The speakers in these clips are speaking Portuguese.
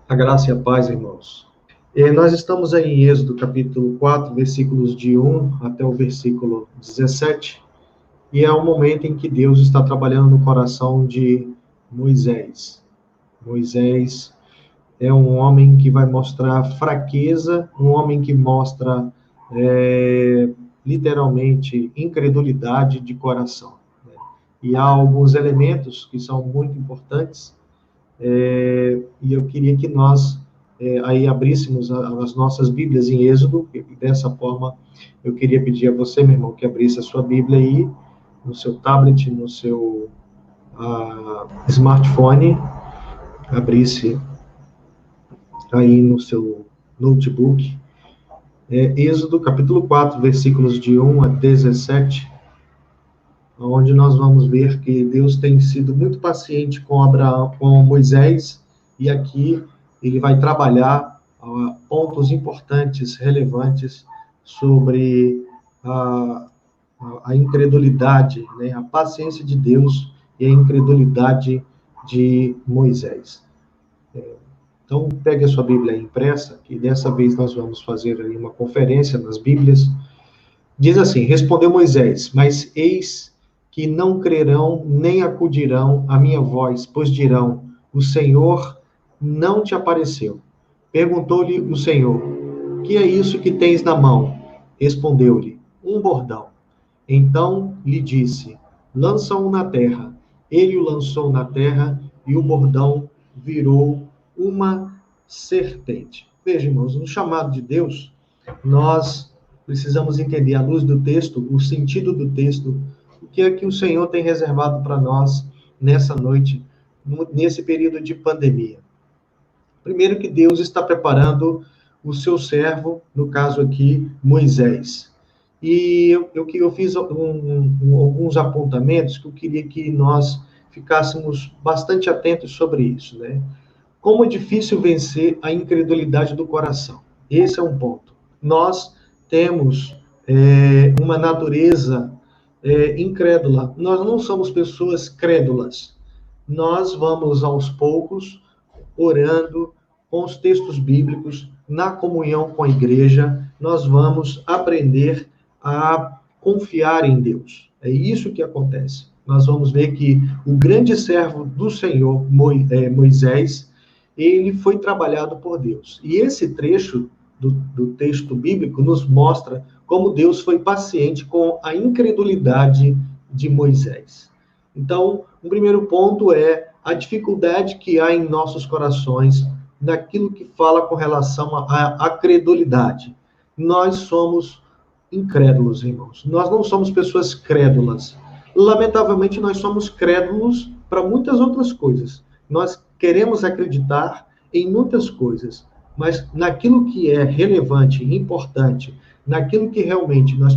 A graça e a paz, irmãos. Nós estamos aí em Êxodo, capítulo 4, versículos de 1 até o versículo 17, e é o momento em que Deus está trabalhando no coração de Moisés. Moisés é um homem que vai mostrar fraqueza, um homem que mostra, literalmente, incredulidade de coração. E há alguns elementos que são muito importantes, e eu queria que nós aí abríssemos as nossas Bíblias em Êxodo, e dessa forma eu queria pedir a você, meu irmão, que abrisse a sua Bíblia aí, no seu tablet, no seu smartphone, abrisse aí no seu notebook, Êxodo capítulo 4, versículos de 1 a 17, onde nós vamos ver que Deus tem sido muito paciente com Abraão, com Moisés, e aqui ele vai trabalhar pontos importantes, relevantes sobre a incredulidade, né, a paciência de Deus e a incredulidade de Moisés. Então, pegue a sua Bíblia impressa, que dessa vez nós vamos fazer aí uma conferência nas Bíblias. Diz assim: respondeu Moisés, mas eis que não crerão nem acudirão à minha voz, pois dirão, o Senhor não te apareceu. Perguntou-lhe o Senhor, que é isso que tens na mão? Respondeu-lhe, um bordão. Então lhe disse, lança-o na terra. Ele o lançou na terra e o bordão virou uma serpente. Veja, irmãos, no chamado de Deus, nós precisamos entender, à luz do texto, o sentido do texto, o que é que o Senhor tem reservado para nós nessa noite, nesse período de pandemia. Primeiro, que Deus está preparando o seu servo, no caso aqui, Moisés. E eu fiz alguns apontamentos que eu queria que nós ficássemos bastante atentos sobre isso, né? Como é difícil vencer a incredulidade do coração. Esse é um ponto. Nós temos uma natureza incrédula. Nós não somos pessoas crédulas. Nós vamos, aos poucos, orando com os textos bíblicos, na comunhão com a igreja, nós vamos aprender a confiar em Deus. É isso que acontece. Nós vamos ver que o grande servo do Senhor, Moisés, ele foi trabalhado por Deus. E esse trecho do texto bíblico nos mostra como Deus foi paciente com a incredulidade de Moisés. Então, o primeiro ponto é a dificuldade que há em nossos corações naquilo que fala com relação à credulidade. Nós somos incrédulos, irmãos. Nós não somos pessoas crédulas. Lamentavelmente, nós somos crédulos para muitas outras coisas. Nós queremos acreditar em muitas coisas, mas naquilo que é relevante, importante, naquilo que realmente nós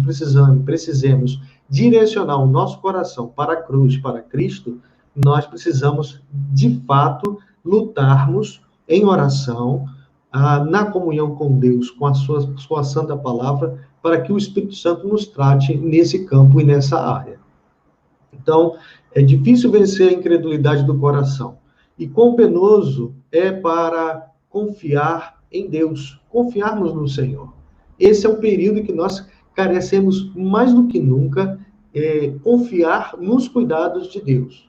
precisemos direcionar o nosso coração para a cruz, para Cristo, nós precisamos, de fato, lutarmos em oração, na comunhão com Deus, com a sua santa palavra, para que o Espírito Santo nos trate nesse campo e nessa área. Então, é difícil vencer a incredulidade do coração. E quão penoso é para confiar em Deus, confiarmos no Senhor. Esse é o período em que nós carecemos mais do que nunca confiar nos cuidados de Deus.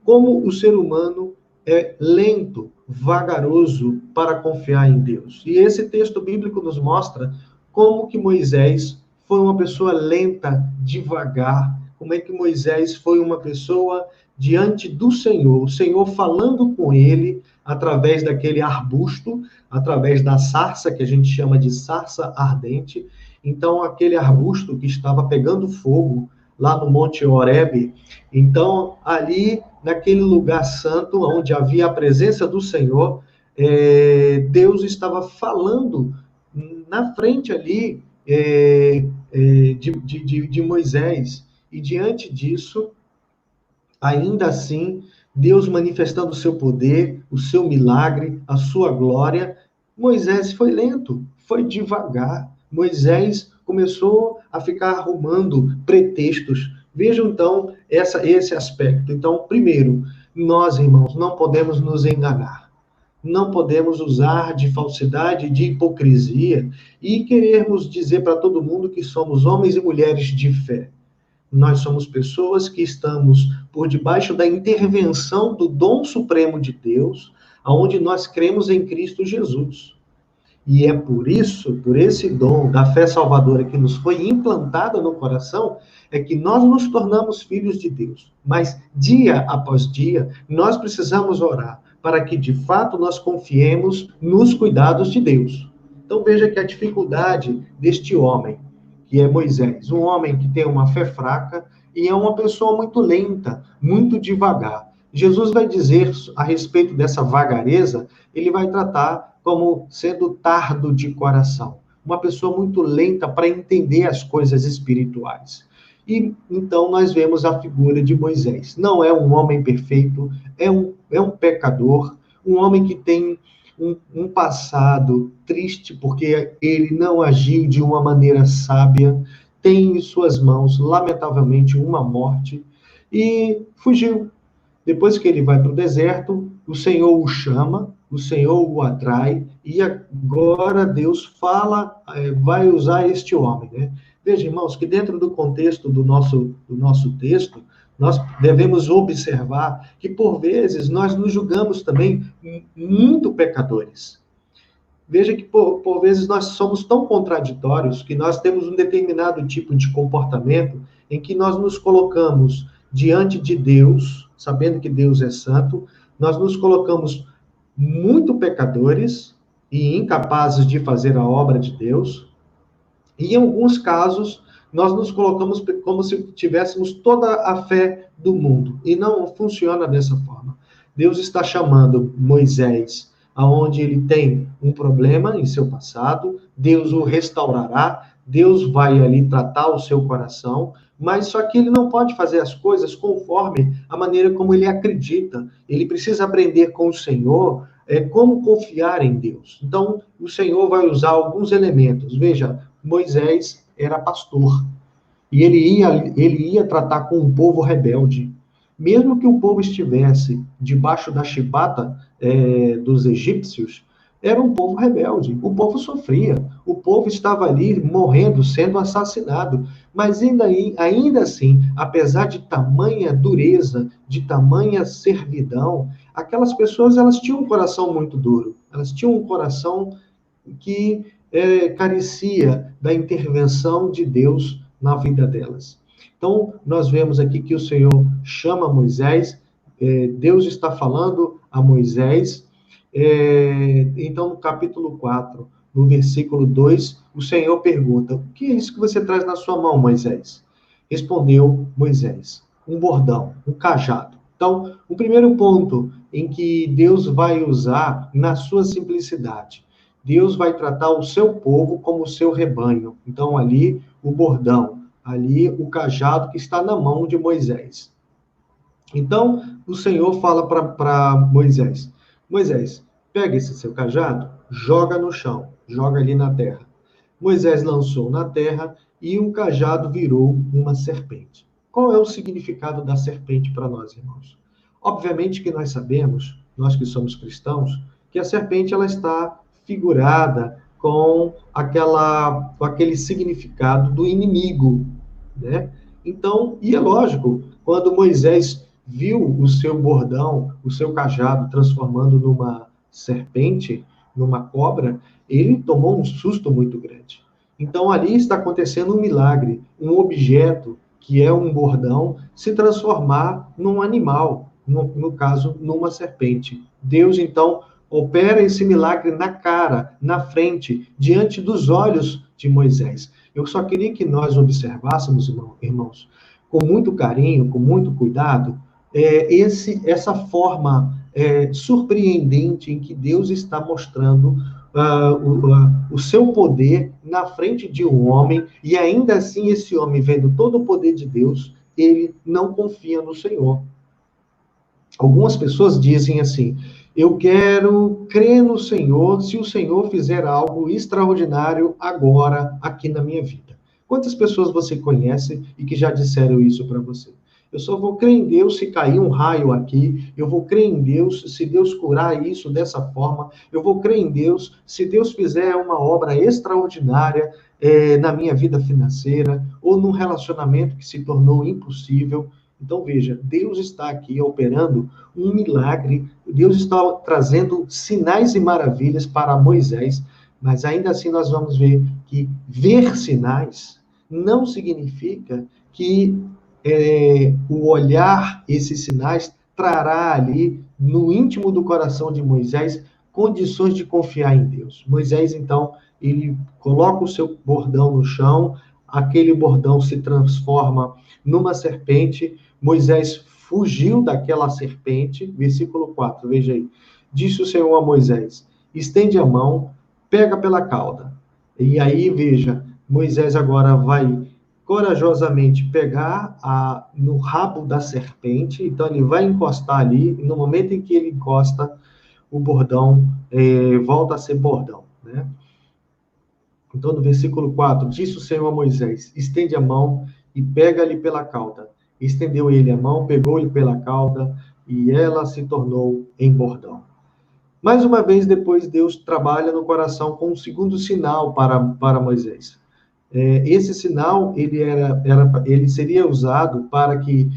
Como o ser humano é lento, vagaroso para confiar em Deus. E esse texto bíblico nos mostra como que Moisés foi uma pessoa lenta, devagar, como é que Moisés foi uma pessoa diante do Senhor, o Senhor falando com ele através daquele arbusto, através da sarça, que a gente chama de sarça ardente. Então, aquele arbusto que estava pegando fogo lá no Monte Horebe. Então, ali, naquele lugar santo, onde havia a presença do Senhor, Deus estava falando na frente ali de Moisés. E diante disso, ainda assim, Deus manifestando o seu poder, o seu milagre, a sua glória, Moisés foi lento, foi devagar. Moisés começou a ficar arrumando pretextos. Vejam, então, esse aspecto. Então, primeiro, nós, irmãos, não podemos nos enganar. Não podemos usar de falsidade, de hipocrisia e querermos dizer para todo mundo que somos homens e mulheres de fé. Nós somos pessoas que estamos por debaixo da intervenção do dom supremo de Deus, aonde nós cremos em Cristo Jesus. E é por isso, por esse dom da fé salvadora que nos foi implantada no coração, é que nós nos tornamos filhos de Deus. Mas dia após dia, nós precisamos orar para que de fato nós confiemos nos cuidados de Deus. Então veja que a dificuldade deste homem, que é Moisés, um homem que tem uma fé fraca e é uma pessoa muito lenta, muito devagar. Jesus vai dizer a respeito dessa vagareza, ele vai tratar como sendo tardo de coração, uma pessoa muito lenta para entender as coisas espirituais. E então nós vemos a figura de Moisés. Não é um homem perfeito, é um pecador, um homem que tem um passado triste, porque ele não agiu de uma maneira sábia, tem em suas mãos, lamentavelmente, uma morte, e fugiu. Depois que ele vai para o deserto, o Senhor o chama, o Senhor o atrai, e agora Deus fala, vai usar este homem, né? Veja, irmãos, que dentro do contexto do nosso texto, nós devemos observar que, por vezes, nós nos julgamos também muito pecadores. Veja que, por vezes, nós somos tão contraditórios que nós temos um determinado tipo de comportamento em que nós nos colocamos diante de Deus, sabendo que Deus é santo, nós nos colocamos muito pecadores e incapazes de fazer a obra de Deus, e em alguns casos nós nos colocamos como se tivéssemos toda a fé do mundo, e não funciona dessa forma. Deus está chamando Moisés aonde ele tem um problema em seu passado, Deus o restaurará, Deus vai ali tratar o seu coração, mas só que ele não pode fazer as coisas conforme a maneira como ele acredita. Ele precisa aprender com o Senhor como confiar em Deus. Então, o Senhor vai usar alguns elementos. Veja, Moisés era pastor e ele ia tratar com um povo rebelde. Mesmo que o povo estivesse debaixo da chibata dos egípcios, era um povo rebelde. O povo sofria. O povo estava ali morrendo, sendo assassinado. Mas ainda assim, apesar de tamanha dureza, de tamanha servidão, aquelas pessoas elas tinham um coração muito duro. Elas tinham um coração que carecia da intervenção de Deus na vida delas. Então, nós vemos aqui que o Senhor chama Moisés, Deus está falando a Moisés. Então, no capítulo 4, no versículo 2, o Senhor pergunta: o que é isso que você traz na sua mão, Moisés? Respondeu Moisés: um bordão, um cajado. Então, o primeiro ponto em que Deus vai usar na sua simplicidade. Deus vai tratar o seu povo como o seu rebanho. Então, ali, o bordão, ali, o cajado que está na mão de Moisés. Então, o Senhor fala para Moisés: Moisés, pega esse seu cajado, joga no chão, joga ali na terra. Moisés lançou na terra e o cajado virou uma serpente. Qual é o significado da serpente para nós, irmãos? Obviamente que nós sabemos, nós que somos cristãos, que a serpente ela está figurada com aquele significado do inimigo, né? Então, e é lógico, quando Moisés viu o seu bordão, o seu cajado transformando numa serpente, numa cobra, ele tomou um susto muito grande. Então, ali está acontecendo um milagre, um objeto, que é um bordão, se transformar num animal, no caso, numa serpente. Deus, então, opera esse milagre na cara, na frente, diante dos olhos de Moisés. Eu só queria que nós observássemos, irmãos, com muito carinho, com muito cuidado, essa forma surpreendente em que Deus está mostrando o seu poder na frente de um homem, e ainda assim esse homem, vendo todo o poder de Deus, ele não confia no Senhor. Algumas pessoas dizem assim: eu quero crer no Senhor se o Senhor fizer algo extraordinário agora, aqui na minha vida. Quantas pessoas você conhece e que já disseram isso para você? Eu só vou crer em Deus se cair um raio aqui. Eu vou crer em Deus se Deus curar isso dessa forma. Eu vou crer em Deus se Deus fizer uma obra extraordinária na minha vida financeira ou num relacionamento que se tornou impossível. Então, veja, Deus está aqui operando um milagre. Deus está trazendo sinais e maravilhas para Moisés, mas ainda assim nós vamos ver que ver sinais não significa que o olhar esses sinais trará ali no íntimo do coração de Moisés condições de confiar em Deus. Moisés, então, ele coloca o seu bordão no chão, aquele bordão se transforma numa serpente. Moisés fugiu daquela serpente. Versículo 4, veja aí. Disse o Senhor a Moisés: estende a mão, pega pela cauda. E aí, veja, Moisés agora vai corajosamente pegar no rabo da serpente, então ele vai encostar ali, e no momento em que ele encosta, o bordão volta a ser bordão, né? Então, no versículo 4, disse o Senhor a Moisés: estende a mão e pega-lhe pela cauda. Estendeu ele a mão, pegou-lhe pela cauda, e ela se tornou em bordão. Mais uma vez, depois, Deus trabalha no coração com um segundo sinal para Moisés. Esse sinal ele seria usado para que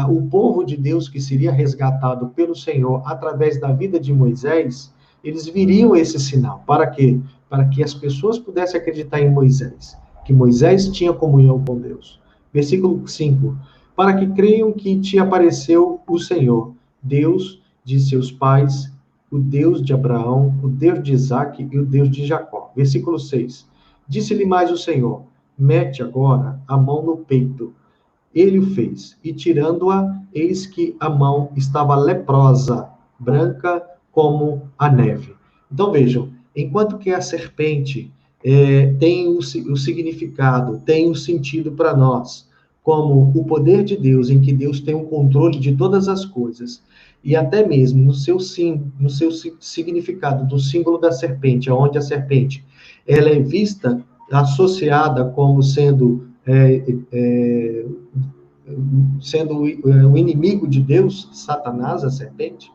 o povo de Deus, que seria resgatado pelo Senhor através da vida de Moisés, eles viriam esse sinal. Para quê? Para que as pessoas pudessem acreditar em Moisés, que Moisés tinha comunhão com Deus. Versículo 5. Para que creiam que te apareceu o Senhor, Deus de seus pais, o Deus de Abraão, o Deus de Isaque e o Deus de Jacó. Versículo 6. Disse-lhe mais o Senhor: mete agora a mão no peito. Ele o fez, e tirando-a, eis que a mão estava leprosa, branca como a neve. Então vejam, enquanto que a serpente tem o significado, tem o sentido para nós, como o poder de Deus, em que Deus tem o controle de todas as coisas, e até mesmo no seu significado do símbolo da serpente, onde a serpente ela é vista, associada como sendo o inimigo de Deus, Satanás, a serpente.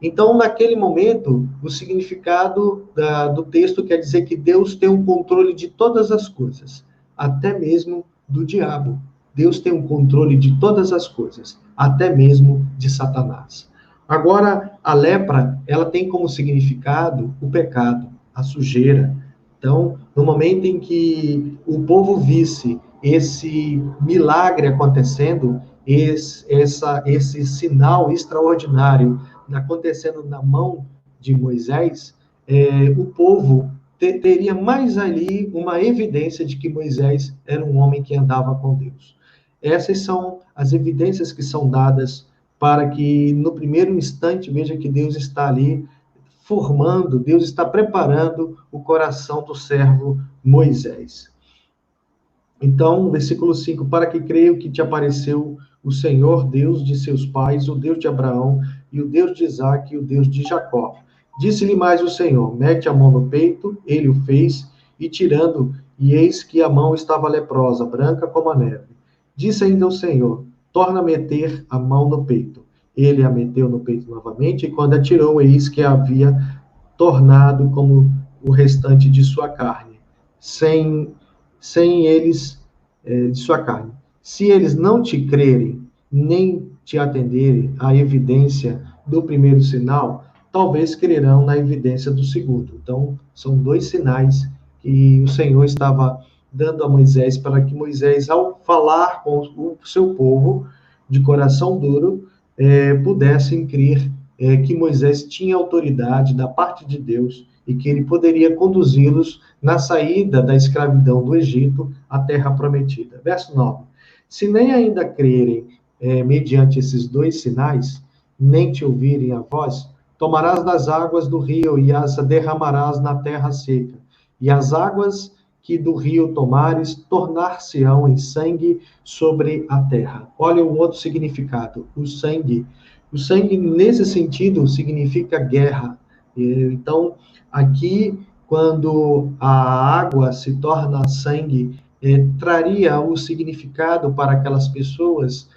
Então, naquele momento, o significado do texto quer dizer que Deus tem um controle de todas as coisas, até mesmo do diabo. Deus tem um controle de todas as coisas, até mesmo de Satanás. Agora, a lepra, ela tem como significado o pecado, a sujeira. Então, no momento em que o povo visse esse milagre acontecendo, esse sinal extraordinário acontecendo na mão de Moisés, o povo teria mais ali uma evidência de que Moisés era um homem que andava com Deus. Essas são as evidências que são dadas para que, no primeiro instante, veja que Deus está ali formando, Deus está preparando o coração do servo Moisés. Então, versículo 5, para que creio que te apareceu o Senhor, Deus de seus pais, o Deus de Abraão, e o Deus de Isaque, e o Deus de Jacó. Disse-lhe mais o Senhor: mete a mão no peito. Ele o fez, e tirando, e eis que a mão estava leprosa, branca como a neve. Disse ainda o Senhor: torna a meter a mão no peito. Ele a meteu no peito novamente, e quando a tirou, eis que havia tornado como o restante de sua carne, sem eles, de sua carne. Se eles não te crerem, nem te atenderem à evidência do primeiro sinal, talvez crerão na evidência do segundo. Então, são dois sinais que o Senhor estava dando a Moisés, para que Moisés, ao falar com o seu povo, de coração duro, pudessem crer que Moisés tinha autoridade da parte de Deus e que ele poderia conduzi-los na saída da escravidão do Egito à terra prometida. Verso 9. Se nem ainda crerem mediante esses dois sinais, nem te ouvirem a voz, tomarás das águas do rio e as derramarás na terra seca. E as águas que do rio tomares, tornar-se-ão em sangue sobre a terra. Olha um outro significado. O sangue, nesse sentido, significa guerra. Então, aqui, quando a água se torna sangue, traria o significado para aquelas pessoas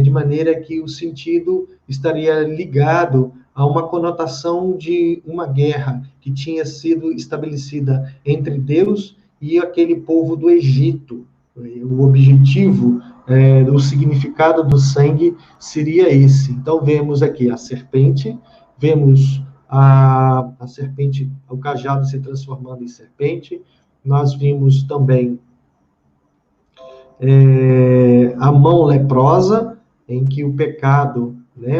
de maneira que o sentido estaria ligado a uma conotação de uma guerra que tinha sido estabelecida entre Deus e aquele povo do Egito. O objetivo, o significado do sangue seria esse. Então, vemos aqui a serpente, vemos a serpente, o cajado se transformando em serpente. Nós vimos também a mão leprosa, em que o pecado, né,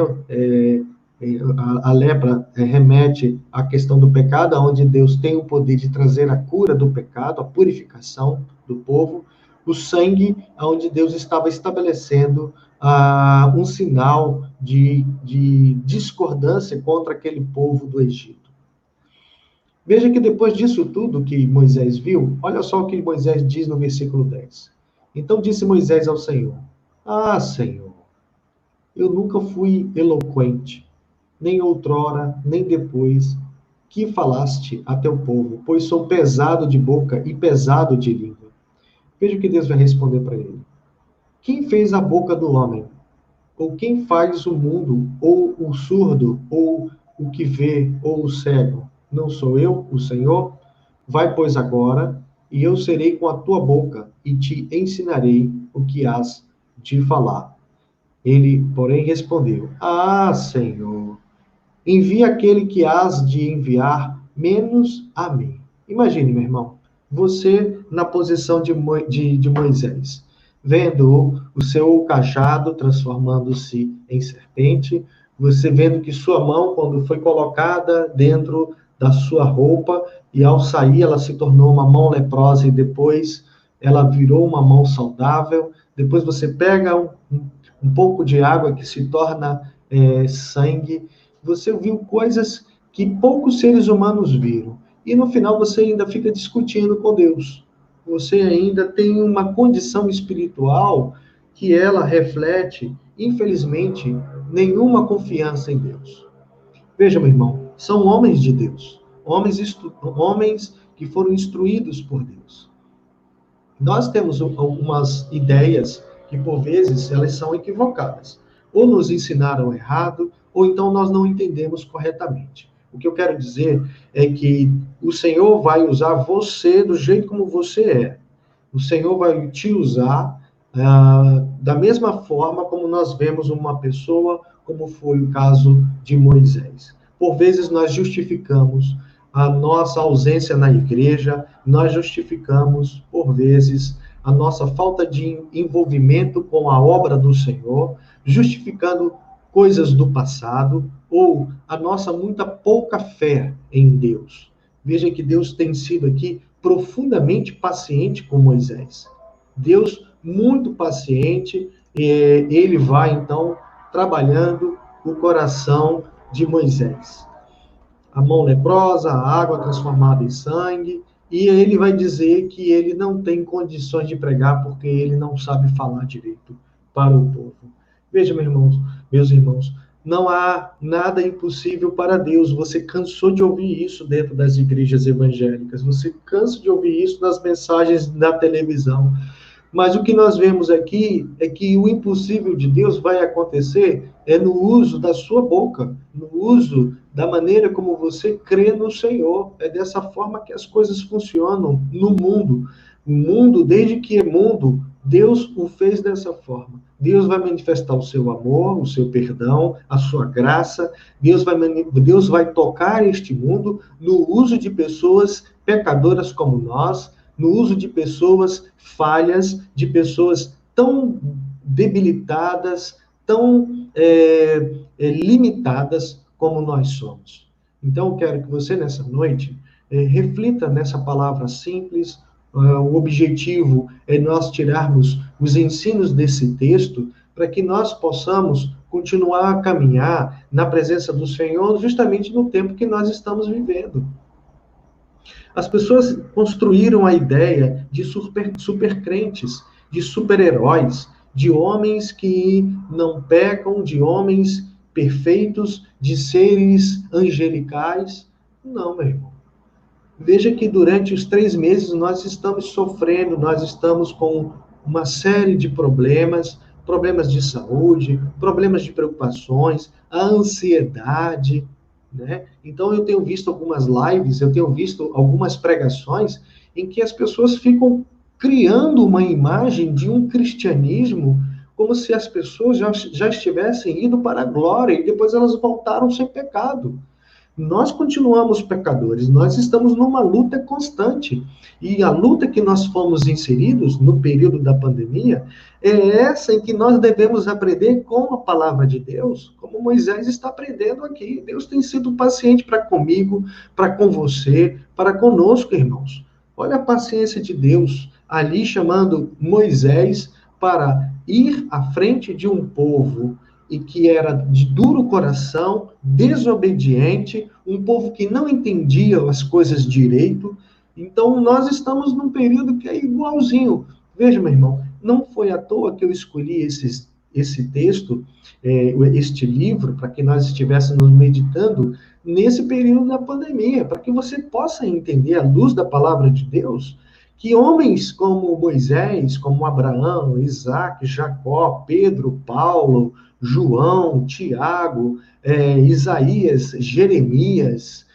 a lepra remete à questão do pecado, onde Deus tem o poder de trazer a cura do pecado, a purificação do povo. O sangue, onde Deus estava estabelecendo um sinal de discordância contra aquele povo do Egito. Veja que depois disso tudo que Moisés viu, olha só o que Moisés diz no versículo 10. Então disse Moisés ao Senhor: Ah, Senhor, eu nunca fui eloquente, nem outrora, nem depois que falaste a teu povo, pois sou pesado de boca e pesado de língua. Veja o que Deus vai responder para ele. Quem fez a boca do homem? Ou quem faz o mundo? Ou o surdo? Ou o que vê? Ou o cego? Não sou eu, o Senhor? Vai, pois, agora, e eu serei com a tua boca, e te ensinarei o que hás de falar. Ele, porém, respondeu: Ah, Senhor, envia aquele que hás de enviar, menos a mim. Imagine, meu irmão, você na posição de Moisés, vendo o seu cajado transformando-se em serpente, você vendo que sua mão, quando foi colocada dentro da sua roupa, e ao sair ela se tornou uma mão leprosa e depois ela virou uma mão saudável. Depois você pega um pouco de água que se torna sangue. Você viu coisas que poucos seres humanos viram. E no final você ainda fica discutindo com Deus. Você ainda tem uma condição espiritual que ela reflete, infelizmente, nenhuma confiança em Deus. Veja, meu irmão, são homens de Deus, homens que foram instruídos por Deus. Nós temos algumas ideias que, por vezes, elas são equivocadas. Ou nos ensinaram errado, ou então nós não entendemos corretamente. O que eu quero dizer é que o Senhor vai usar você do jeito como você é. O Senhor vai te usar da mesma forma como nós vemos uma pessoa, como foi o caso de Moisés. Por vezes nós justificamos a nossa ausência na igreja, nós justificamos, por vezes, a nossa falta de envolvimento com a obra do Senhor, justificando coisas do passado, ou a nossa muita pouca fé em Deus. Veja que Deus tem sido aqui profundamente paciente com Moisés. Deus muito paciente, ele vai, então, trabalhando o coração de Moisés. A mão leprosa, a água transformada em sangue, e ele vai dizer que ele não tem condições de pregar porque ele não sabe falar direito para o povo. Veja, meus irmãos, não há nada impossível para Deus. Você cansou de ouvir isso dentro das igrejas evangélicas, você cansa de ouvir isso nas mensagens na televisão. Mas o que nós vemos aqui é que o impossível de Deus vai acontecer no uso da sua boca, no uso da maneira como você crê no Senhor. É dessa forma que as coisas funcionam no mundo. O mundo, desde que é mundo, Deus o fez dessa forma. Deus vai manifestar o seu amor, o seu perdão, a sua graça. Deus vai tocar este mundo no uso de pessoas pecadoras como nós, no uso de pessoas falhas, de pessoas tão debilitadas, tão limitadas como nós somos. Então, eu quero que você, nessa noite, reflita nessa palavra simples. O objetivo é nós tirarmos os ensinos desse texto para que nós possamos continuar a caminhar na presença do Senhor justamente no tempo que nós estamos vivendo. As pessoas construíram a ideia de supercrentes, de super-heróis, de homens que não pecam, de homens perfeitos, de seres angelicais. Não, meu irmão. Veja que durante os 3 meses nós estamos sofrendo, nós estamos com uma série de problemas, problemas de saúde, problemas de preocupações, a ansiedade, né? Então, eu tenho visto algumas lives, eu tenho visto algumas pregações em que as pessoas ficam criando uma imagem de um cristianismo como se as pessoas já estivessem indo para a glória e depois elas voltaram sem pecado. Nós continuamos pecadores, nós estamos numa luta constante. E a luta que nós fomos inseridos no período da pandemia é essa em que nós devemos aprender com a palavra de Deus, como Moisés está aprendendo aqui. Deus tem sido paciente para comigo, para com você, para conosco, irmãos. Olha a paciência de Deus ali chamando Moisés para ir à frente de um povo e que era de duro coração, desobediente, um povo que não entendia as coisas direito. Então, nós estamos num período que é igualzinho. Veja, meu irmão, não foi à toa que eu escolhi esse texto, este livro, para que nós estivéssemos meditando nesse período da pandemia, para que você possa entender, à luz da palavra de Deus, que homens como Moisés, como Abraão, Isaac, Jacó, Pedro, Paulo, João, Tiago, Isaías, Jeremias,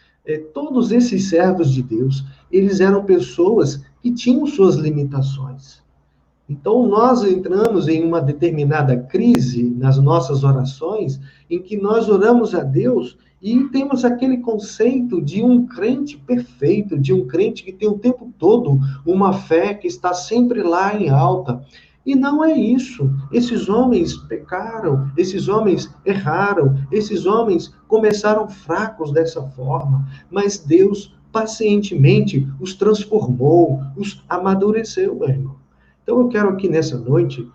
todos esses servos de Deus, eles eram pessoas que tinham suas limitações. Então, nós entramos em uma determinada crise nas nossas orações, em que nós oramos a Deus e temos aquele conceito de um crente perfeito, de um crente que tem o tempo todo uma fé que está sempre lá em alta. E não é isso. Esses homens pecaram, esses homens erraram, esses homens começaram fracos dessa forma, mas Deus pacientemente os transformou, os amadureceu, meu irmão. Então, eu quero aqui nessa noite,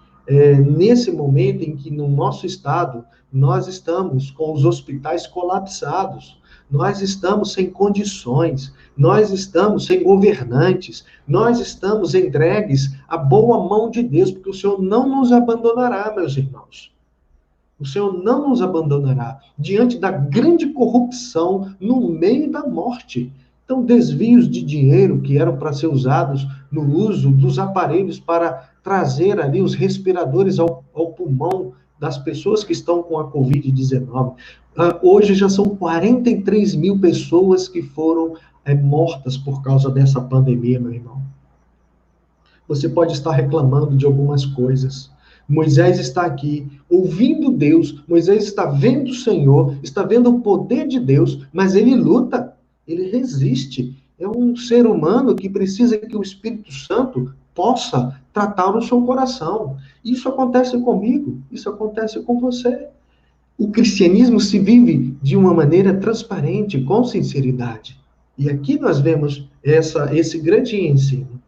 nesse momento em que no nosso estado nós estamos com os hospitais colapsados, nós estamos sem condições, nós estamos sem governantes, nós estamos entregues à boa mão de Deus, porque o Senhor não nos abandonará, meus irmãos. O Senhor não nos abandonará diante da grande corrupção no meio da morte. Então, desvios de dinheiro que eram para ser usados no uso dos aparelhos para trazer ali os respiradores ao pulmão das pessoas que estão com a Covid-19. Hoje já são 43 mil pessoas que foram mortas por causa dessa pandemia, meu irmão. Você pode estar reclamando de algumas coisas. Moisés está aqui, ouvindo Deus, Moisés está vendo o Senhor, está vendo o poder de Deus, mas ele luta, ele resiste. É um ser humano que precisa que o Espírito Santo possa tratar o seu coração. Isso acontece comigo, isso acontece com você. O cristianismo se vive de uma maneira transparente, com sinceridade. E aqui nós vemos esse grande ensino.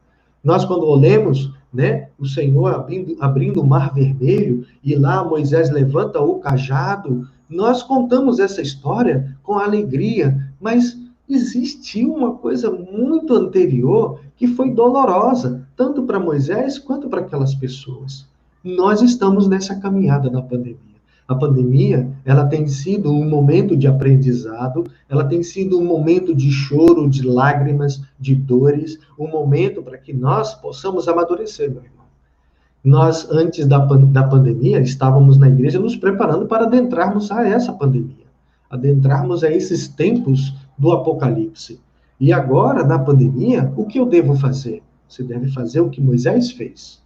Nós, quando olhamos, né, o Senhor abrindo o mar vermelho, e lá Moisés levanta o cajado, nós contamos essa história com alegria, mas existiu uma coisa muito anterior que foi dolorosa, tanto para Moisés quanto para aquelas pessoas. Nós estamos nessa caminhada da pandemia. A pandemia, ela tem sido um momento de aprendizado, ela tem sido um momento de choro, de lágrimas, de dores, um momento para que nós possamos amadurecer, meu irmão. Nós, antes da pandemia, estávamos na igreja nos preparando para adentrarmos a essa pandemia, adentrarmos a esses tempos do Apocalipse. E agora, na pandemia, o que eu devo fazer? Você deve fazer o que Moisés fez.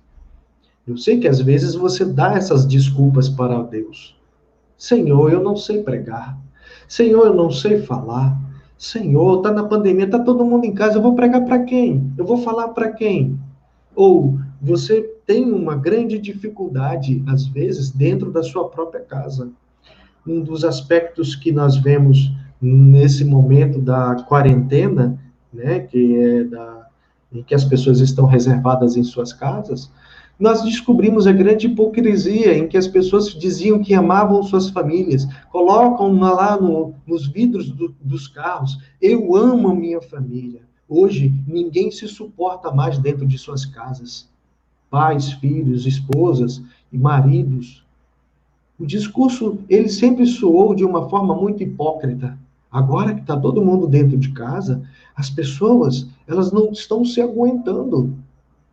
Eu sei que às vezes você dá essas desculpas para Deus. Senhor, eu não sei pregar. Senhor, eu não sei falar. Senhor, está na pandemia, está todo mundo em casa, eu vou pregar para quem? Eu vou falar para quem? Ou você tem uma grande dificuldade, às vezes, dentro da sua própria casa. Um dos aspectos que nós vemos nesse momento da quarentena, né, em que as pessoas estão reservadas em suas casas, nós descobrimos a grande hipocrisia em que as pessoas diziam que amavam suas famílias, colocam lá nos vidros dos carros, eu amo a minha família. Hoje, ninguém se suporta mais dentro de suas casas. Pais, filhos, esposas e maridos. O discurso, ele sempre soou de uma forma muito hipócrita. Agora que está todo mundo dentro de casa, as pessoas, elas não estão se aguentando.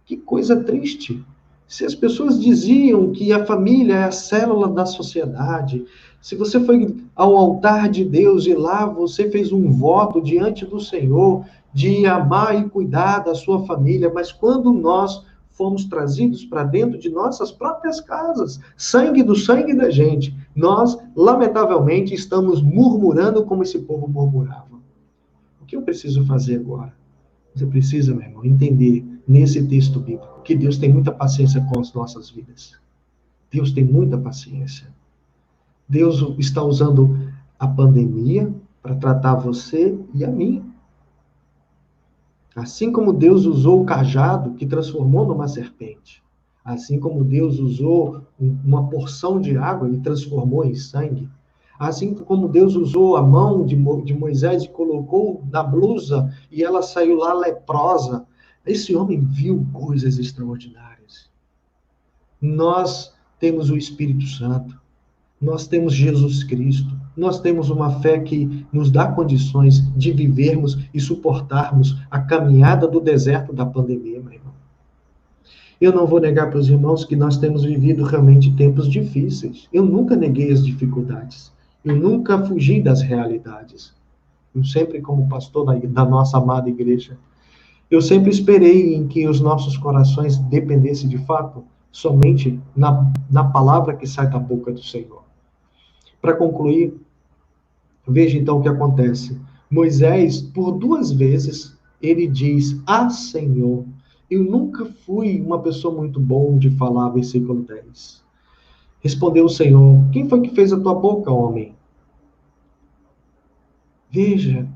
Que coisa triste. Se as pessoas diziam que a família é a célula da sociedade, se você foi ao altar de Deus e lá você fez um voto diante do Senhor de amar e cuidar da sua família, mas quando nós fomos trazidos para dentro de nossas próprias casas, sangue do sangue da gente, nós, lamentavelmente, estamos murmurando como esse povo murmurava. O que eu preciso fazer agora? Você precisa, meu irmão, entender nesse texto bíblico que Deus tem muita paciência com as nossas vidas. Deus tem muita paciência. Deus está usando a pandemia para tratar você e a mim. Assim como Deus usou o cajado que transformou numa serpente. Assim como Deus usou uma porção de água e transformou em sangue. Assim como Deus usou a mão de Moisés e colocou na blusa e ela saiu lá leprosa. Esse homem viu coisas extraordinárias. Nós temos o Espírito Santo. Nós temos Jesus Cristo. Nós temos uma fé que nos dá condições de vivermos e suportarmos a caminhada do deserto da pandemia, meu irmão. Eu não vou negar para os irmãos que nós temos vivido realmente tempos difíceis. Eu nunca neguei as dificuldades. Eu nunca fugi das realidades. Eu sempre, como pastor da nossa amada igreja, eu sempre esperei em que os nossos corações dependessem de fato somente na palavra que sai da boca do Senhor. Para concluir, veja então o que acontece. Moisés, por 2 vezes, ele diz: Ah, Senhor, eu nunca fui uma pessoa muito bom de falar, versículo 10. Respondeu o Senhor: Quem foi que fez a tua boca, homem? Veja,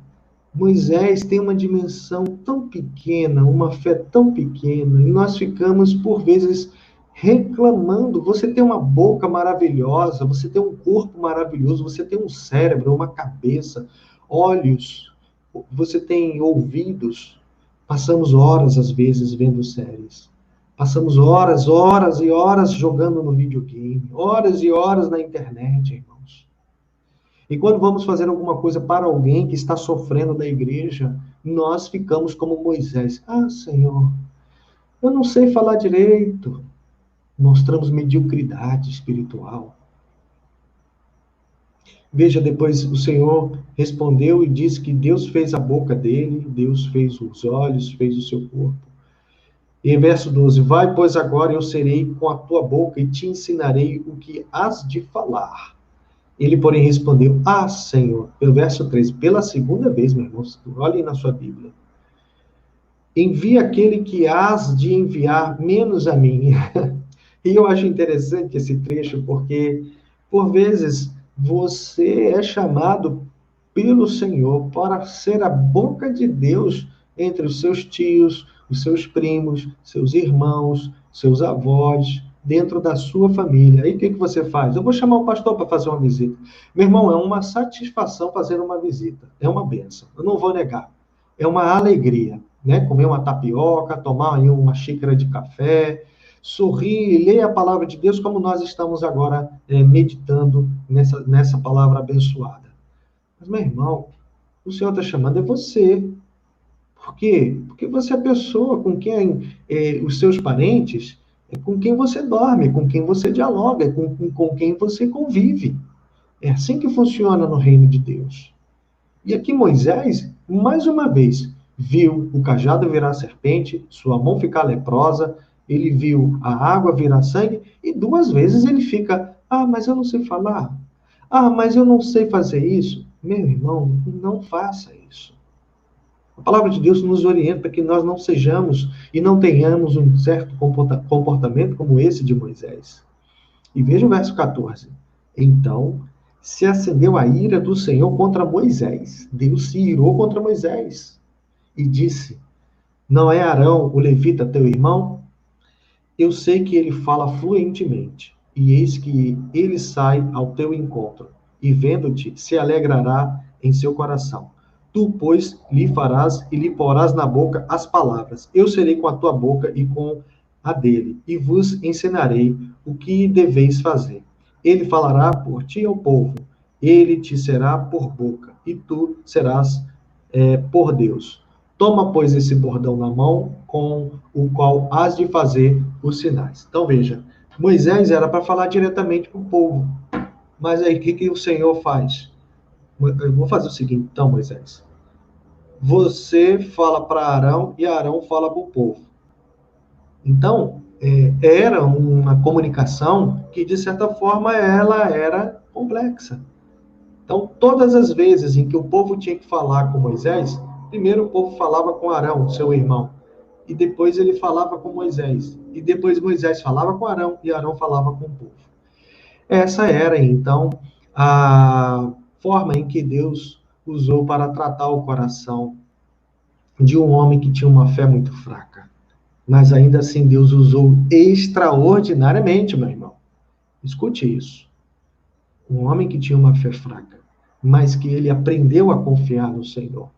Moisés tem uma dimensão tão pequena, uma fé tão pequena, e nós ficamos, por vezes, reclamando. Você tem uma boca maravilhosa, você tem um corpo maravilhoso, você tem um cérebro, uma cabeça, olhos, você tem ouvidos. Passamos horas, às vezes, vendo séries. Passamos horas, horas e horas jogando no videogame, horas e horas na internet, irmãos. E quando vamos fazer alguma coisa para alguém que está sofrendo da igreja, nós ficamos como Moisés. Ah, Senhor, eu não sei falar direito. Mostramos mediocridade espiritual. Veja, depois o Senhor respondeu e disse que Deus fez a boca dele, Deus fez os olhos, fez o seu corpo. E em verso 12, vai, pois agora eu serei com a tua boca e te ensinarei o que has de falar. Ele, porém, respondeu: Ah, Senhor, pelo verso 13, pela segunda vez, meu irmão, olhem na sua Bíblia. Envia aquele que has de enviar menos a mim. E eu acho interessante esse trecho, porque, por vezes, você é chamado pelo Senhor para ser a boca de Deus entre os seus tios, os seus primos, seus irmãos, seus avós, dentro da sua família. Aí o que você faz? Eu vou chamar o pastor para fazer uma visita. Meu irmão, é uma satisfação fazer uma visita. É uma bênção. Eu não vou negar. É uma alegria, né? Comer uma tapioca, tomar aí uma xícara de café, sorrir, ler a palavra de Deus como nós estamos agora meditando nessa palavra abençoada. Mas, meu irmão, o Senhor está chamando é você. Por quê? Porque você é a pessoa com quem os seus parentes, é com quem você dorme, com quem você dialoga, com quem você convive. É assim que funciona no reino de Deus. E aqui Moisés, mais uma vez, viu o cajado virar serpente, sua mão ficar leprosa, ele viu a água virar sangue, e 2 vezes ele fica: Ah, mas eu não sei falar. Ah, mas eu não sei fazer isso. Meu irmão, não faça isso. A palavra de Deus nos orienta para que nós não sejamos e não tenhamos um certo comportamento como esse de Moisés. E veja o verso 14. Então se acendeu a ira do Senhor contra Moisés. Deus se irou contra Moisés e disse: Não é Arão, o levita, teu irmão? Eu sei que ele fala fluentemente, e eis que ele sai ao teu encontro, e vendo-te, se alegrará em seu coração. Tu, pois, lhe farás e lhe porás na boca as palavras. Eu serei com a tua boca e com a dele, e vos ensinarei o que deveis fazer. Ele falará por ti ao povo, ele te será por boca, e tu serás por Deus. Toma, pois, esse bordão na mão, com o qual has de fazer os sinais. Então, veja, Moisés era para falar diretamente para o povo. Mas aí, o que o Senhor faz? Eu vou fazer o seguinte, então, Moisés. Você fala para Arão e Arão fala para o povo. Então, era uma comunicação que, de certa forma, ela era complexa. Então, todas as vezes em que o povo tinha que falar com Moisés, primeiro o povo falava com Arão, seu irmão, e depois ele falava com Moisés, e depois Moisés falava com Arão, e Arão falava com o povo. Essa era, então, a forma em que Deus usou para tratar o coração de um homem que tinha uma fé muito fraca. Mas ainda assim, Deus usou extraordinariamente, meu irmão. Escute isso. Um homem que tinha uma fé fraca, mas que ele aprendeu a confiar no Senhor.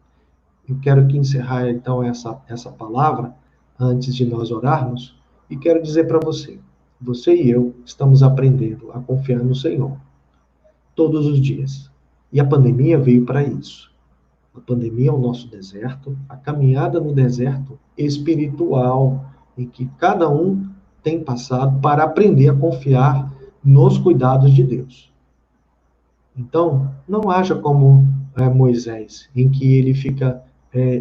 Eu quero aqui encerrar, então, essa palavra, antes de nós orarmos, e quero dizer para você, você e eu estamos aprendendo a confiar no Senhor, todos os dias. E a pandemia veio para isso. A pandemia é o nosso deserto, a caminhada no deserto espiritual, em que cada um tem passado para aprender a confiar nos cuidados de Deus. Então, não haja como Moisés, em que ele fica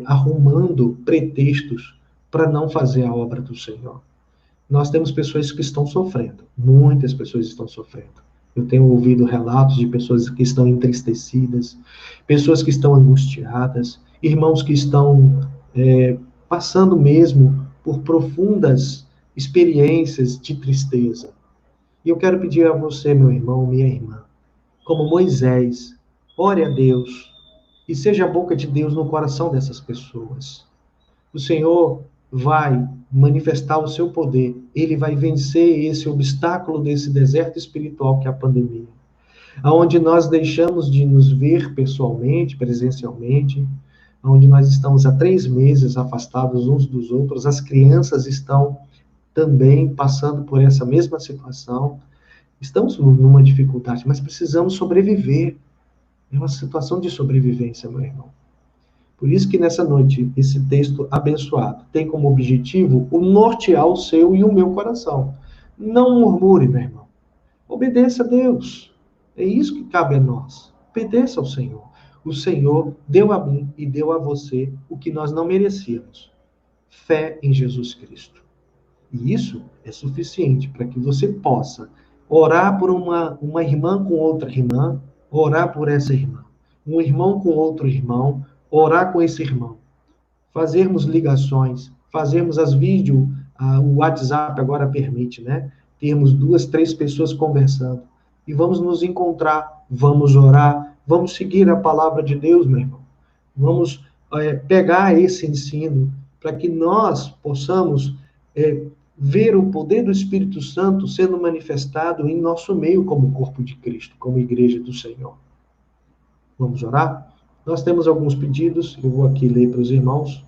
arrumando pretextos para não fazer a obra do Senhor. Nós temos pessoas que estão sofrendo, muitas pessoas estão sofrendo. Eu tenho ouvido relatos de pessoas que estão entristecidas, pessoas que estão angustiadas, irmãos que estão passando mesmo por profundas experiências de tristeza. E eu quero pedir a você, meu irmão, minha irmã, como Moisés, ore a Deus e seja a boca de Deus no coração dessas pessoas. O Senhor vai manifestar o seu poder, ele vai vencer esse obstáculo desse deserto espiritual que é a pandemia, aonde nós deixamos de nos ver pessoalmente, presencialmente, onde nós estamos há 3 meses afastados uns dos outros, as crianças estão também passando por essa mesma situação. Estamos numa dificuldade, mas precisamos sobreviver. É uma situação de sobrevivência, meu irmão. Por isso que nessa noite, esse texto abençoado tem como objetivo o nortear o seu e o meu coração. Não murmure, meu irmão. Obedeça a Deus. É isso que cabe a nós. Obedeça ao Senhor. O Senhor deu a mim e deu a você o que nós não merecíamos. Fé em Jesus Cristo. E isso é suficiente para que você possa orar por uma irmã com outra irmã, orar por essa irmã. Um irmão com outro irmão, orar com esse irmão. Fazermos ligações, fazermos as vídeos, o WhatsApp agora permite, né? Termos 2, 3 pessoas conversando. E vamos nos encontrar, vamos orar, vamos seguir a palavra de Deus, meu irmão. Vamos pegar esse ensino para que nós possamos ver o poder do Espírito Santo sendo manifestado em nosso meio como corpo de Cristo, como igreja do Senhor. Vamos orar? Nós temos alguns pedidos, eu vou aqui ler para os irmãos.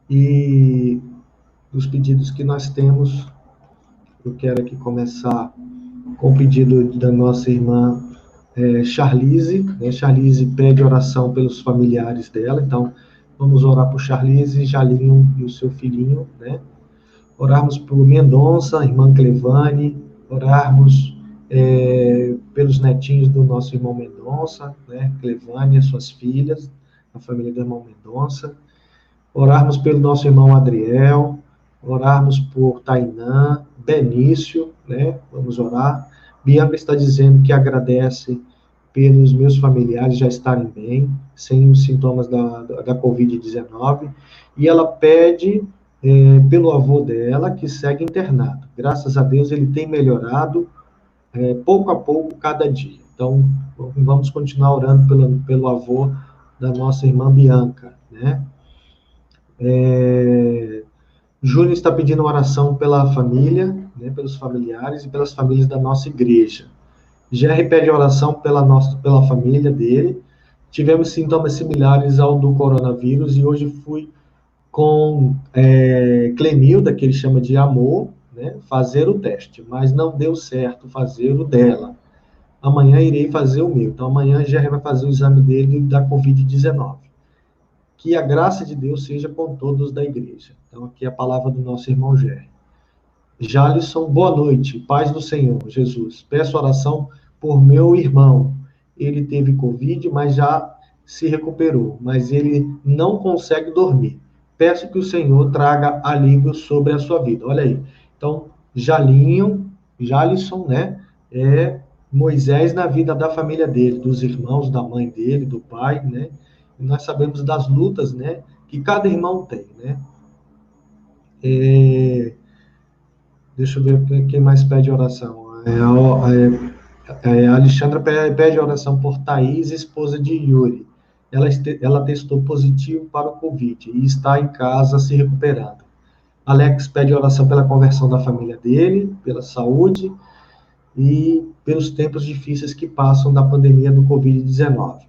E dos pedidos que nós temos, eu quero aqui começar com o pedido da nossa irmã Charlize. Charlize pede oração pelos familiares dela, então vamos orar por Charlize, Jalinho e o seu filhinho, né? Orarmos por Mendonça, irmã Clevane, orarmos pelos netinhos do nosso irmão Mendonça, né? Clevane e suas filhas, a família do irmão Mendonça. Orarmos pelo nosso irmão Adriel, orarmos por Tainã, Benício, né? Vamos orar. Bianca está dizendo que agradece pelos meus familiares já estarem bem, sem os sintomas da Covid-19, e ela pede pelo avô dela, que segue internado. Graças a Deus, ele tem melhorado pouco a pouco, cada dia. Então, vamos continuar orando pelo avô da nossa irmã Bianca, né? Júnior está pedindo oração pela família, né, pelos familiares e pelas famílias da nossa igreja. Jerry pede oração pela família dele. Tivemos sintomas similares ao do coronavírus e hoje fui com Clemilda, que ele chama de Amor, né, fazer o teste, mas não deu certo fazer o dela. Amanhã irei fazer o meu. Então amanhã Jerry vai fazer o exame dele da Covid-19. Que a graça de Deus seja com todos da igreja. Então, aqui é a palavra do nosso irmão Gé. Jalisson, boa noite, paz do Senhor, Jesus. Peço oração por meu irmão. Ele teve Covid, mas já se recuperou, mas ele não consegue dormir. Peço que o Senhor traga alívio sobre a sua vida. Olha aí. Então, Jalisson, né? É Moisés na vida da família dele, dos irmãos, da mãe dele, do pai, né? E nós sabemos das lutas, né? Que cada irmão tem, né? Deixa eu ver quem mais pede oração. A Alexandra pede oração por Thaís, esposa de Yuri. Ela testou positivo para o Covid e está em casa se recuperando. Alex pede oração pela conversão da família dele, pela saúde e pelos tempos difíceis que passam da pandemia do Covid-19.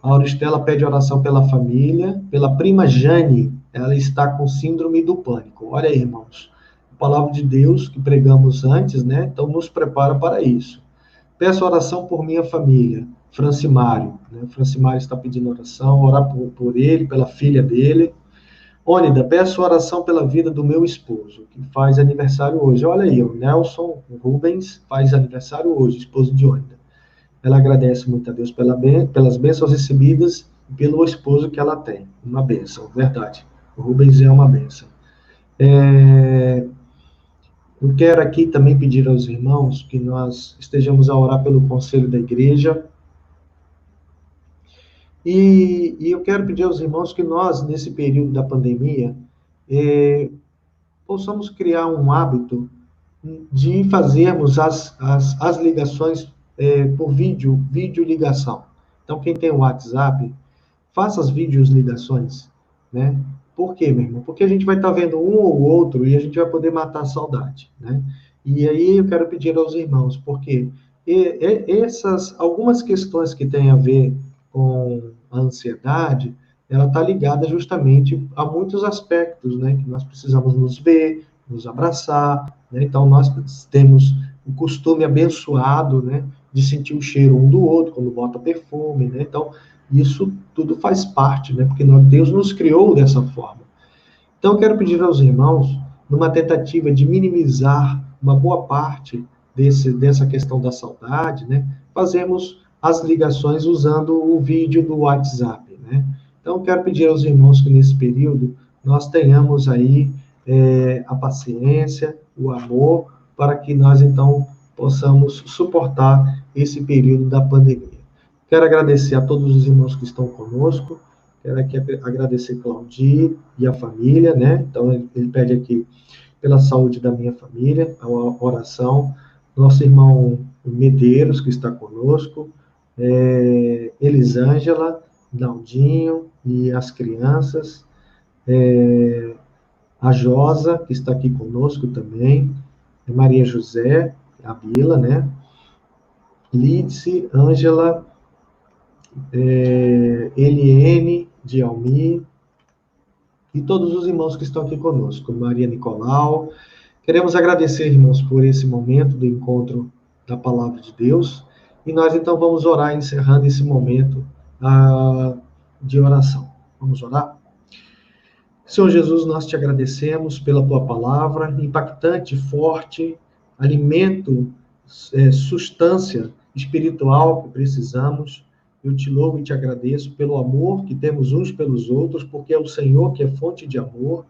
A Auristela pede oração pela família, pela prima Jane, ela está com síndrome do pânico. Olha aí, irmãos, a palavra de Deus que pregamos antes, né? Então nos prepara para isso. Peço oração por minha família, Francimário, né? Francimário está pedindo oração, orar por ele, pela filha dele. Ônida, peço oração pela vida do meu esposo, que faz aniversário hoje. Olha aí, o Nelson Rubens faz aniversário hoje, esposo de Ônida. Ela agradece muito a Deus pelas bênçãos recebidas e pelo esposo que ela tem. Uma bênção, verdade. O Rubens é uma bênção. Eu quero aqui também pedir aos irmãos que nós estejamos a orar pelo conselho da igreja. E eu quero pedir aos irmãos que nós, nesse período da pandemia, possamos criar um hábito de fazermos as ligações por vídeo ligação. Então, quem tem o WhatsApp, faça as vídeos ligações, né? Por quê, meu irmão? Porque a gente vai estar vendo um ou outro e a gente vai poder matar a saudade, né? E aí eu quero pedir aos irmãos, porque algumas questões que têm a ver com a ansiedade, ela está ligada justamente a muitos aspectos, né? Que nós precisamos nos ver, nos abraçar, né? Então nós temos o costume abençoado, né? De sentir o cheiro um do outro quando bota perfume, né? Então isso tudo faz parte, né? Porque Deus nos criou dessa forma. Então, eu quero pedir aos irmãos, numa tentativa de minimizar uma boa parte dessa questão da saudade, né? Fazemos as ligações usando o vídeo do WhatsApp, né? Então, eu quero pedir aos irmãos que nesse período nós tenhamos aí a paciência, o amor, para que nós, então, possamos suportar esse período da pandemia. Quero agradecer a todos os irmãos que estão conosco. Quero aqui agradecer Claudir e a família, né? Então, ele pede aqui pela saúde da minha família, a oração. Nosso irmão Medeiros, que está conosco. Elisângela, Naldinho e as crianças. A Josa, que está aqui conosco também. Maria José, a Bila, né? Lídice, Ângela, Eliene, de Almir, e todos os irmãos que estão aqui conosco, Maria Nicolau. Queremos agradecer, irmãos, por esse momento do encontro da Palavra de Deus, e nós então vamos orar, encerrando esse momento de oração. Vamos orar? Senhor Jesus, nós te agradecemos pela tua palavra, impactante, forte, alimento, substância espiritual que precisamos. Eu te louvo e te agradeço pelo amor que temos uns pelos outros, porque é o Senhor que é fonte de amor.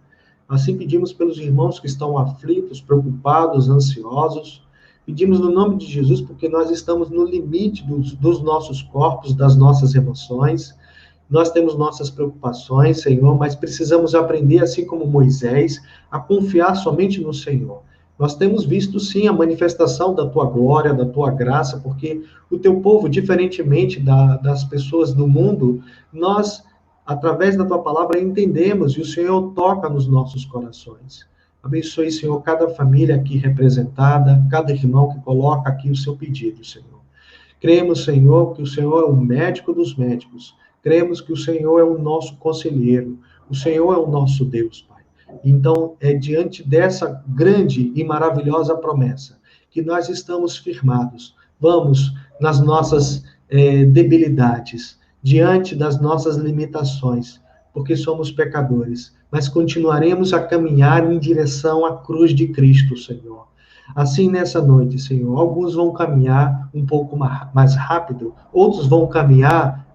Assim pedimos pelos irmãos que estão aflitos, preocupados, ansiosos. Pedimos no nome de Jesus, porque nós estamos no limite dos nossos corpos, das nossas emoções. Nós temos nossas preocupações, Senhor, mas precisamos aprender, assim como Moisés, a confiar somente no Senhor. Nós temos visto, sim, a manifestação da tua glória, da tua graça, porque o teu povo, diferentemente das pessoas do mundo, nós, através da tua palavra, entendemos e o Senhor toca nos nossos corações. Abençoe, Senhor, cada família aqui representada, cada irmão que coloca aqui o seu pedido, Senhor. Cremos, Senhor, que o Senhor é o médico dos médicos. Cremos que o Senhor é o nosso conselheiro. O Senhor é o nosso Deus, Pai. Então, é diante dessa grande e maravilhosa promessa que nós estamos firmados. Vamos nas nossas debilidades, diante das nossas limitações, porque somos pecadores, mas continuaremos a caminhar em direção à cruz de Cristo, Senhor. Assim, nessa noite, Senhor, alguns vão caminhar um pouco mais rápido, outros vão caminhar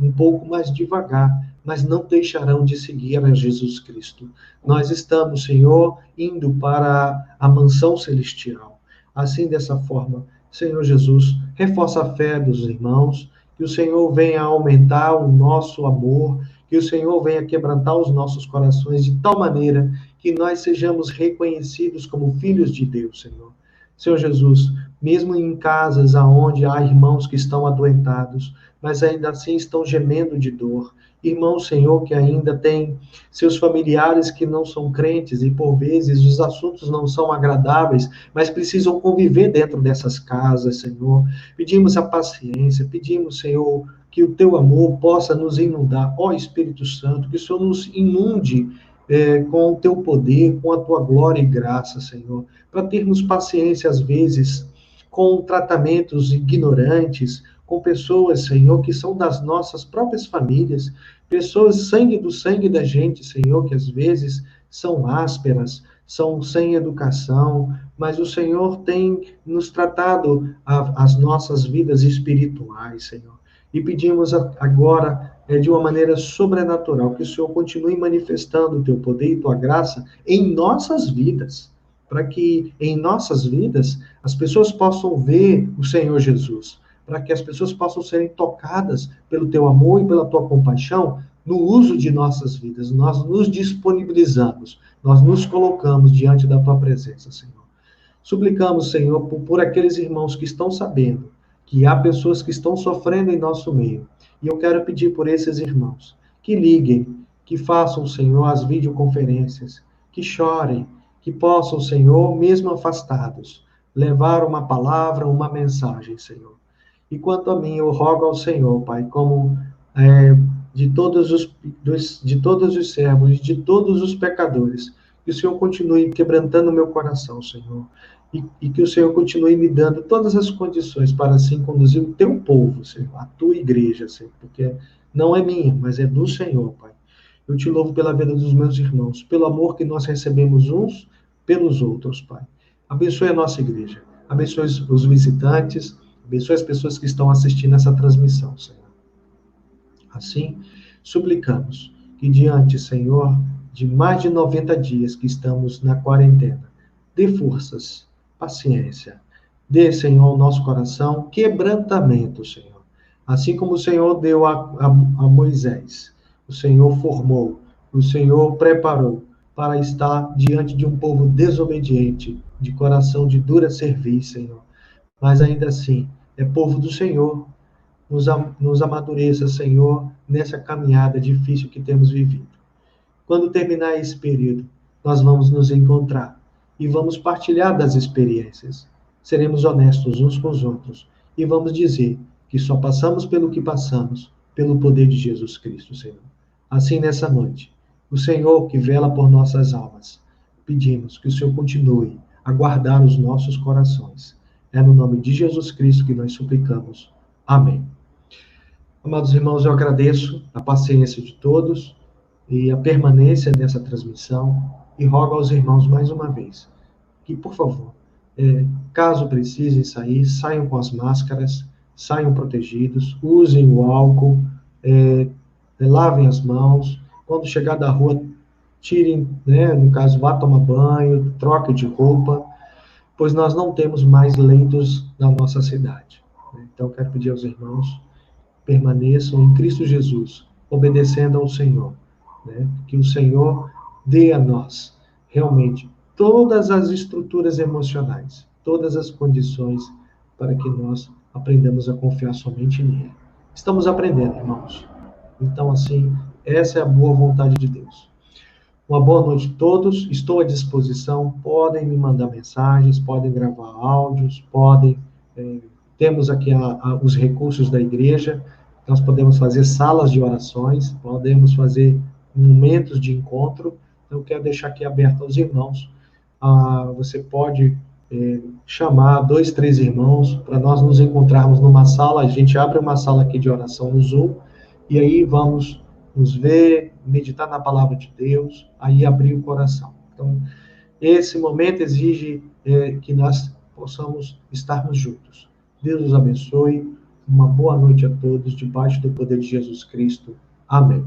um pouco mais devagar, mas não deixarão de seguir a Jesus Cristo. Nós estamos, Senhor, indo para a mansão celestial. Assim, dessa forma, Senhor Jesus, reforça a fé dos irmãos, que o Senhor venha aumentar o nosso amor, que o Senhor venha quebrantar os nossos corações de tal maneira que nós sejamos reconhecidos como filhos de Deus, Senhor. Senhor Jesus, mesmo em casas onde há irmãos que estão adoentados, mas ainda assim estão gemendo de dor, irmãos, Senhor, que ainda têm seus familiares que não são crentes e por vezes os assuntos não são agradáveis, mas precisam conviver dentro dessas casas, Senhor. Pedimos a paciência, pedimos, Senhor, que o teu amor possa nos inundar, ó Espírito Santo, que o Senhor nos inunde com o teu poder, com a tua glória e graça, Senhor, para termos paciência às vezes com tratamentos ignorantes, com pessoas, Senhor, que são das nossas próprias famílias, pessoas sangue do sangue da gente, Senhor, que às vezes são ásperas, são sem educação, mas o Senhor tem nos tratado as nossas vidas espirituais, Senhor. E pedimos agora, de uma maneira sobrenatural, que o Senhor continue manifestando o teu poder e tua graça em nossas vidas, para que em nossas vidas as pessoas possam ver o Senhor Jesus, para que as pessoas possam serem tocadas pelo teu amor e pela tua compaixão no uso de nossas vidas. Nós nos disponibilizamos, nós nos colocamos diante da tua presença, Senhor. Suplicamos, Senhor, por aqueles irmãos que estão sabendo que há pessoas que estão sofrendo em nosso meio. E eu quero pedir por esses irmãos que liguem, que façam, Senhor, as videoconferências, que chorem, que possam, Senhor, mesmo afastados, levar uma palavra, uma mensagem, Senhor. E quanto a mim, eu rogo ao Senhor, Pai, como de todos os servos, de todos os pecadores, que o Senhor continue quebrantando o meu coração, Senhor, e que o Senhor continue me dando todas as condições para assim conduzir o teu povo, Senhor, a tua igreja, Senhor, porque não é minha, mas é do Senhor, Pai. Eu te louvo pela vida dos meus irmãos, pelo amor que nós recebemos uns pelos outros, Pai. Abençoe a nossa igreja, abençoe os visitantes, abençoe as pessoas que estão assistindo essa transmissão, Senhor. Assim, suplicamos que diante, Senhor, de mais de 90 dias que estamos na quarentena, dê forças, paciência, dê, Senhor, ao nosso coração quebrantamento, Senhor. Assim como o Senhor deu a Moisés, o Senhor formou, o Senhor preparou para estar diante de um povo desobediente, de coração de dura cerviz, Senhor. Mas ainda assim, é povo do Senhor. Nos amadureça, Senhor, nessa caminhada difícil que temos vivido. Quando terminar esse período, nós vamos nos encontrar e vamos partilhar das experiências. Seremos honestos uns com os outros e vamos dizer que só passamos pelo que passamos pelo poder de Jesus Cristo, Senhor. Assim, nessa noite, o Senhor que vela por nossas almas, pedimos que o Senhor continue a guardar os nossos corações. É no nome de Jesus Cristo que nós suplicamos. Amém. Amados irmãos, eu agradeço a paciência de todos e a permanência nessa transmissão e rogo aos irmãos mais uma vez que, por favor, caso precisem sair, saiam com as máscaras, saiam protegidos, usem o álcool, lavem as mãos, quando chegar da rua, tirem, no caso, vá tomar banho, troque de roupa, pois nós não temos mais leitos na nossa cidade. Então, quero pedir aos irmãos permaneçam em Cristo Jesus, obedecendo ao Senhor, que o Senhor dê a nós, realmente, todas as estruturas emocionais, todas as condições para que nós aprendamos a confiar somente nele. Estamos aprendendo, irmãos. Então, assim, essa é a boa vontade de Deus. Uma boa noite a todos, estou à disposição, podem me mandar mensagens, podem gravar áudios, temos aqui os recursos da igreja, nós podemos fazer salas de orações, podemos fazer momentos de encontro. Eu quero deixar aqui aberto aos irmãos. Você pode chamar 2, 3 irmãos para nós nos encontrarmos numa sala. A gente abre uma sala aqui de oração no Zoom e aí vamos nos ver, meditar na palavra de Deus, aí abrir o coração. Então, esse momento exige que nós possamos estarmos juntos. Deus os abençoe. Uma boa noite a todos, debaixo do poder de Jesus Cristo. Amém.